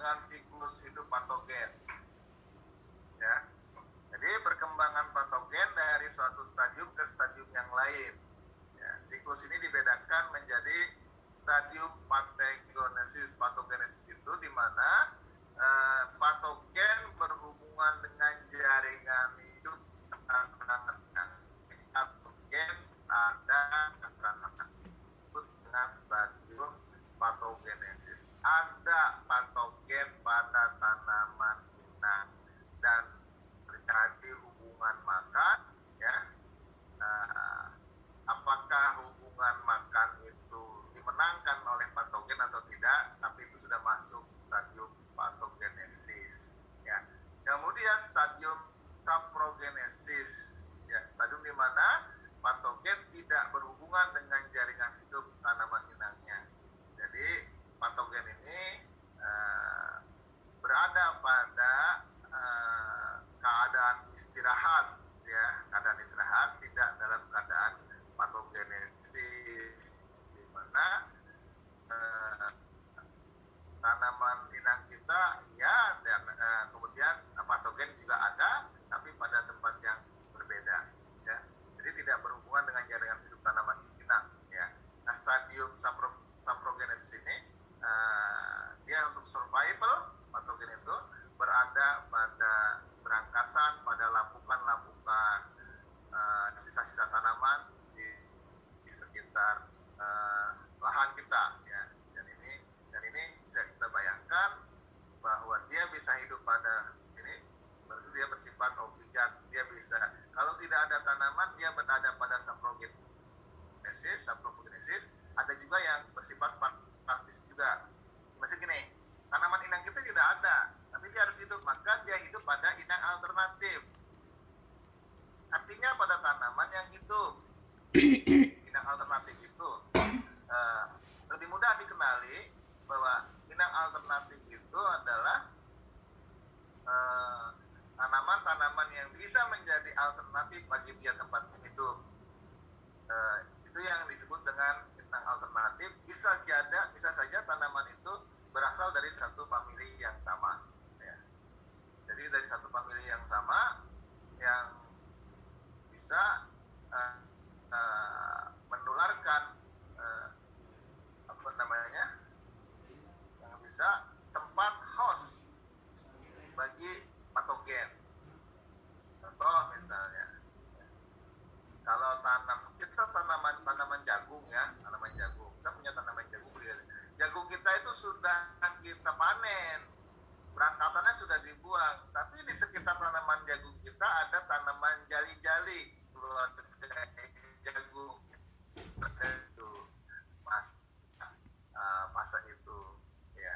dengan siklus hidup patogen. Ya. Jadi perkembangan patogen dari suatu stadium ke stadium yang lain. Ya, siklus ini dibedakan menjadi stadium patogenesis itu di mana patogen berhubungan dengan jaringan hidup patogen ada disebut dengan stadium patogenesis. Ada patogen pada tanaman inang dan terjadi hubungan makan, ya. Apakah hubungan makan itu dimenangkan oleh patogen atau tidak, tapi itu sudah masuk stadium patogenesis, ya. Kemudian stadium saprogenesis, ya, stadium di mana patogen tidak berhubungan dengan jaringan hidup tanaman inangnya. Jadi patogen ini berada pada keadaan istirahat, ya, keadaan istirahat, tidak dalam keadaan patogenesis, di mana tanaman inang kita ya, dan kemudian patogen juga ada, tapi pada tempat yang berbeda, ya. Jadi tidak berhubungan dengan jaringan hidup tanaman inang, ya. Nah, stadium saprogenesis ini dia untuk survival, patogen itu berada pada berangkasan pada lapukan-lapukan sisa-sisa tanaman di sekitar lahan kita, ya. Dan ini bisa kita bayangkan bahwa dia bisa hidup pada ini, berarti dia bersifat obligat. Dia bisa, kalau tidak ada tanaman, dia berada pada saprogenesis. Ada juga yang bersifat praktis juga. Maksudnya gini, tanaman inang kita tidak ada, tapi dia harus hidup, maka dia hidup pada inang alternatif. Artinya pada tanaman yang hidup. Inang alternatif itu lebih mudah dikenali bahwa inang alternatif itu adalah tanaman-tanaman yang bisa menjadi alternatif bagi dia tempatnya hidup. Itu yang disebut dengan inang alternatif. Bisa saja tanaman itu berasal dari satu famili yang sama, ya. Jadi dari satu famili yang sama yang bisa menularkan yang bisa tempat host bagi patogen. Contoh misalnya, kalau kita tanaman jagung, ya, kita punya tanaman jagung kita itu sudah kita panen, berangkasannya sudah dibuang, tapi di sekitar tanaman jagung kita ada tanaman jali-jali keluar dari jagung itu masa itu, ya.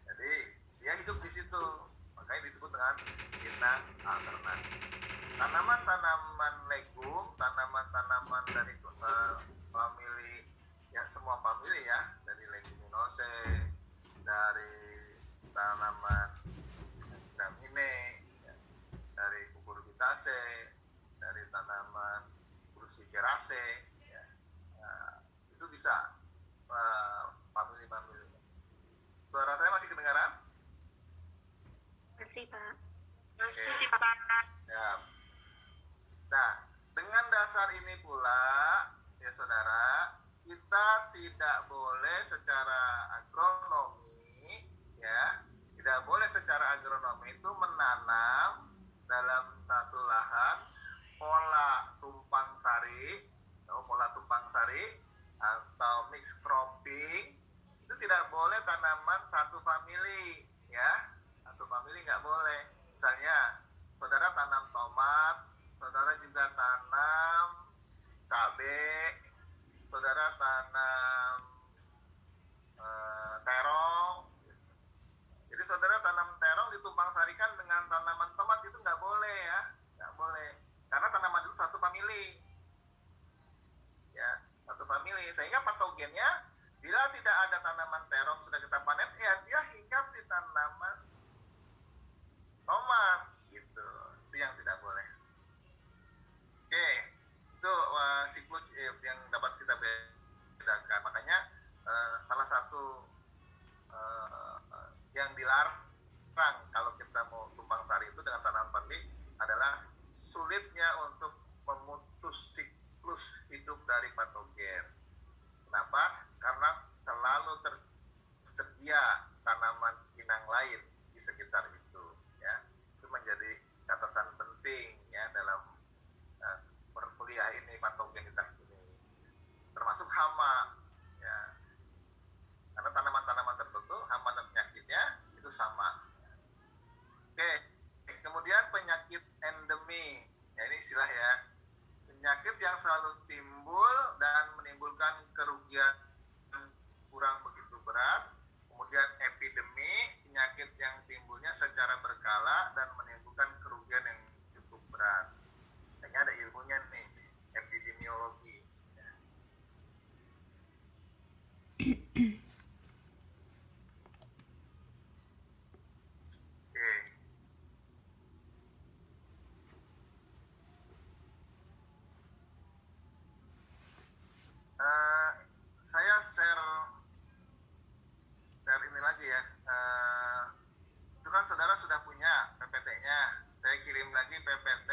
Jadi dia hidup di situ, makanya disebut dengan inang alternatif. Tanaman-tanaman legum, tanaman-tanaman dari famili, ya, semua famili, ya, dari leguminosae, dari tanaman gramine, ya, dari cucurbitaceae, dari tanaman cruciferaceae, ya. Itu bisa famili-famili. Suara saya masih kedengaran? Masih, Pak. Masih, Pak. Ya. Nah, dengan dasar ini pula, ya saudara, kita tidak boleh secara agronomi, ya, tidak boleh secara agronomi itu menanam dalam satu lahan pola tumpang sari atau mix cropping. Itu tidak boleh tanaman satu famili, ya. Satu famili nggak boleh. Misalnya saudara tanam tomat, saudara juga tanam cabai, saudara tanam terong. Jadi saudara tanam terong ditumpang sarikan dengan tanaman tomat, itu nggak boleh, ya, nggak boleh. Karena tanaman itu satu famili, ya, satu famili. Sehingga patogennya bila tidak ada tanaman terong sudah kita panen, ya dia hinggap di tanaman tomat, gitu. Itu yang tidak boleh. Oke, itu siklus yang dapat kita bedakan. Makanya salah satu adalah sulitnya untuk memutus siklus hidup dari patogen. Kenapa? Karena selalu tersedia tanaman inang lain di sekitar itu, ya. Itu menjadi catatan penting ya dalam perkuliah ini, patogenitas ini, termasuk hama, ya. Karena tanaman-tanaman tertentu hama dan penyakitnya itu sama. Oke, kemudian penyakit endemi, ya ini istilah ya, penyakit yang selalu timbul dan menimbulkan kerugian kurang begitu berat. Kemudian epidemi, penyakit yang timbulnya secara berkala dan menimbulkan kerugian yang cukup berat. Kayaknya ada ilmunya nih, epidemiologi. Oke. Saya share ini lagi ya. Itu kan saudara sudah punya PPT-nya. Saya kirim lagi PPT